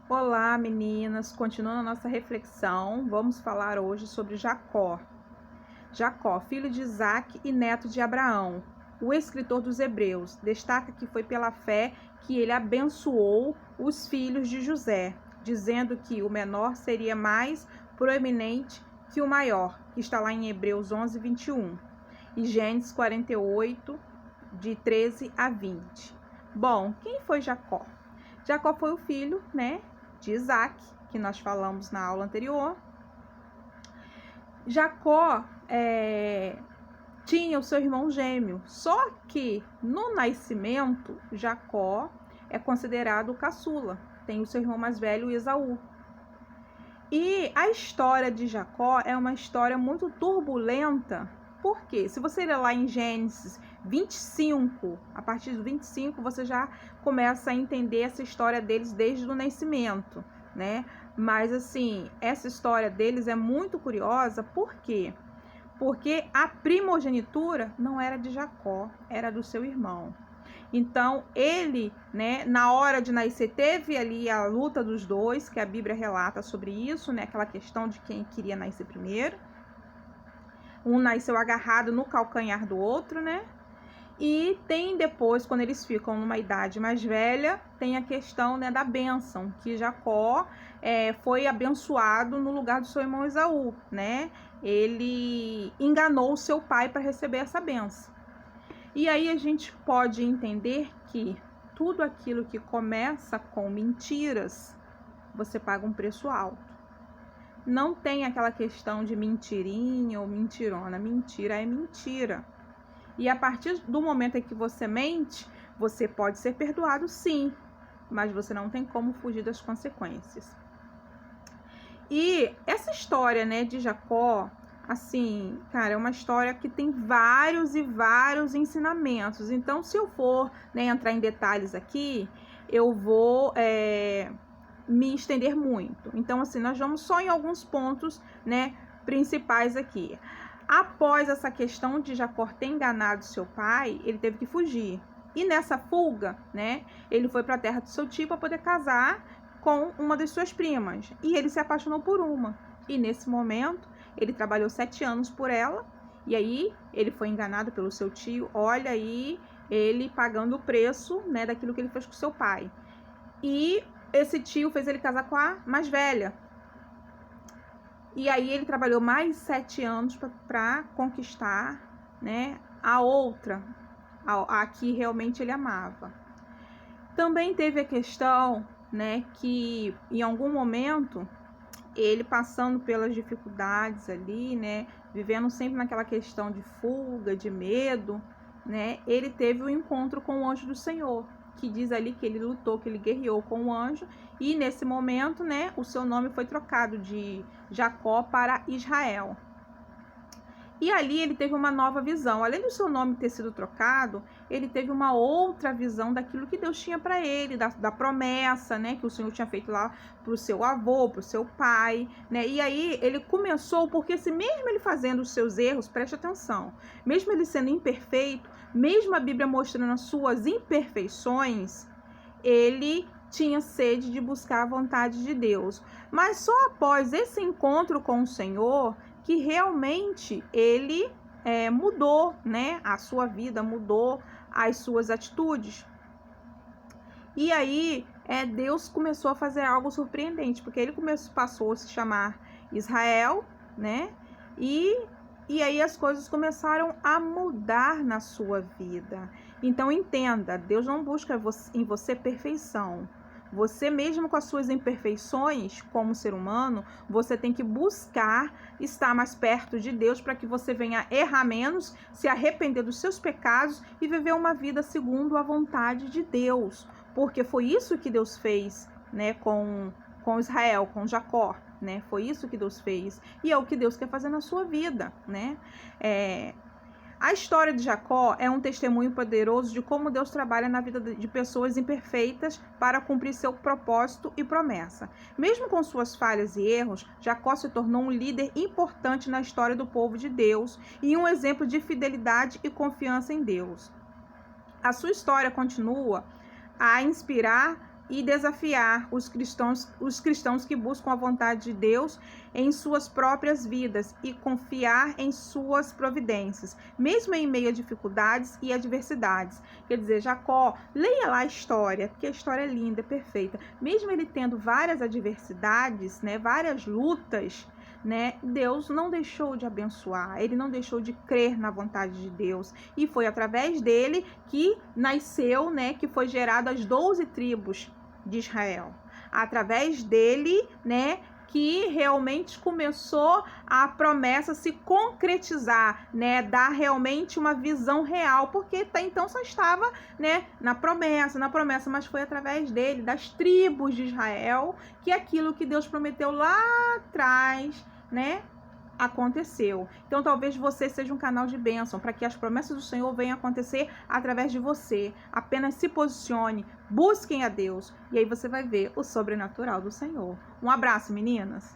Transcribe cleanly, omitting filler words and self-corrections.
Olá, meninas! Continuando a nossa reflexão, vamos falar hoje sobre Jacó. Jacó, filho de Isaac e neto de Abraão. O escritor dos Hebreus destaca que foi pela fé que ele abençoou os filhos de José, dizendo que o menor seria mais proeminente que o maior, que está lá em Hebreus 11, 21, e Gênesis 48, de 13 a 20. Bom, quem foi Jacó? Jacó foi o filho, de Isaac, que nós falamos na aula anterior. Jacó tinha o seu irmão gêmeo, só que no nascimento, Jacó é considerado o caçula, tem o seu irmão mais velho, Esaú. E a história de Jacó é uma história muito turbulenta, porque se você ler lá em Gênesis 25, a partir do 25, você já começa a entender essa história deles desde o nascimento, né? Mas assim, essa história deles é muito curiosa, por quê? Porque a primogenitura não era de Jacó, era do seu irmão. Então, ele, na hora de nascer, teve ali a luta dos dois, que a Bíblia relata sobre isso, aquela questão de quem queria nascer primeiro. Um nasceu agarrado no calcanhar do outro, E tem depois, quando eles ficam numa idade mais velha, tem a questão da bênção, que Jacó foi abençoado no lugar do seu irmão Esaú, Ele enganou o seu pai para receber essa bênção. E aí a gente pode entender que tudo aquilo que começa com mentiras, você paga um preço alto. Não tem aquela questão de mentirinha ou mentirona. Mentira é mentira. E a partir do momento em que você mente, você pode ser perdoado, sim, mas você não tem como fugir das consequências. E essa história, de Jacó, assim, cara, é uma história que tem vários e vários ensinamentos. Então, se eu for entrar em detalhes aqui, eu vou me estender muito. Então, assim, nós vamos só em alguns pontos, principais aqui. Após essa questão de Jacó ter enganado seu pai, ele teve que fugir. E nessa fuga, ele foi para a terra do seu tio para poder casar com uma das suas primas. E ele se apaixonou por uma. E nesse momento, ele trabalhou 7 anos por ela. E aí, ele foi enganado pelo seu tio. Olha aí, ele pagando o preço, daquilo que ele fez com seu pai. E esse tio fez ele casar com a mais velha. E aí ele trabalhou mais 7 anos para conquistar, a outra, a que realmente ele amava. Também teve a questão, que em algum momento, ele passando pelas dificuldades ali, vivendo sempre naquela questão de fuga, de medo, ele teve um encontro com o anjo do Senhor, que diz ali que ele lutou, que ele guerreou com o anjo, e nesse momento, o seu nome foi trocado de Jacó para Israel. E ali ele teve uma nova visão. Além do seu nome ter sido trocado, ele teve uma outra visão daquilo que Deus tinha para ele, da promessa, que o Senhor tinha feito lá para o seu avô, para o seu pai, E aí ele começou, porque se mesmo ele fazendo os seus erros, preste atenção, mesmo ele sendo imperfeito, mesmo a Bíblia mostrando as suas imperfeições, ele tinha sede de buscar a vontade de Deus. Mas só após esse encontro com o Senhor que realmente ele mudou, a sua vida, mudou as suas atitudes. E aí Deus começou a fazer algo surpreendente, porque ele passou a se chamar Israel, E aí as coisas começaram a mudar na sua vida. Então entenda, Deus não busca em você perfeição. Você mesmo com as suas imperfeições como ser humano, você tem que buscar estar mais perto de Deus para que você venha errar menos, se arrepender dos seus pecados e viver uma vida segundo a vontade de Deus. Porque foi isso que Deus fez, com Israel, com Jacó. Foi isso que Deus fez. E é o que Deus quer fazer na sua vida, A história de Jacó é um testemunho poderoso de como Deus trabalha na vida de pessoas imperfeitas para cumprir seu propósito e promessa. Mesmo com suas falhas e erros, Jacó se tornou um líder importante na história do povo de Deus e um exemplo de fidelidade e confiança em Deus. A sua história continua a inspirar e desafiar os cristãos que buscam a vontade de Deus em suas próprias vidas e confiar em suas providências, mesmo em meio a dificuldades e adversidades. Quer dizer, Jacó, leia lá a história, porque a história é linda, é perfeita. Mesmo ele tendo várias adversidades, né, várias lutas, né, Deus não deixou de abençoar, ele não deixou de crer na vontade de Deus, e foi através dele que nasceu, né, que foi gerado as 12 tribos de Israel. Através dele, né, que realmente começou a promessa se concretizar, né, dar realmente uma visão real, porque até então só estava, né, na promessa, mas foi através dele, das tribos de Israel, que aquilo que Deus prometeu lá atrás, né, aconteceu. Então talvez você seja um canal de bênção para que as promessas do Senhor venham acontecer através de você. Apenas se posicione, busquem a Deus e aí você vai ver o sobrenatural do Senhor. Um abraço, meninas!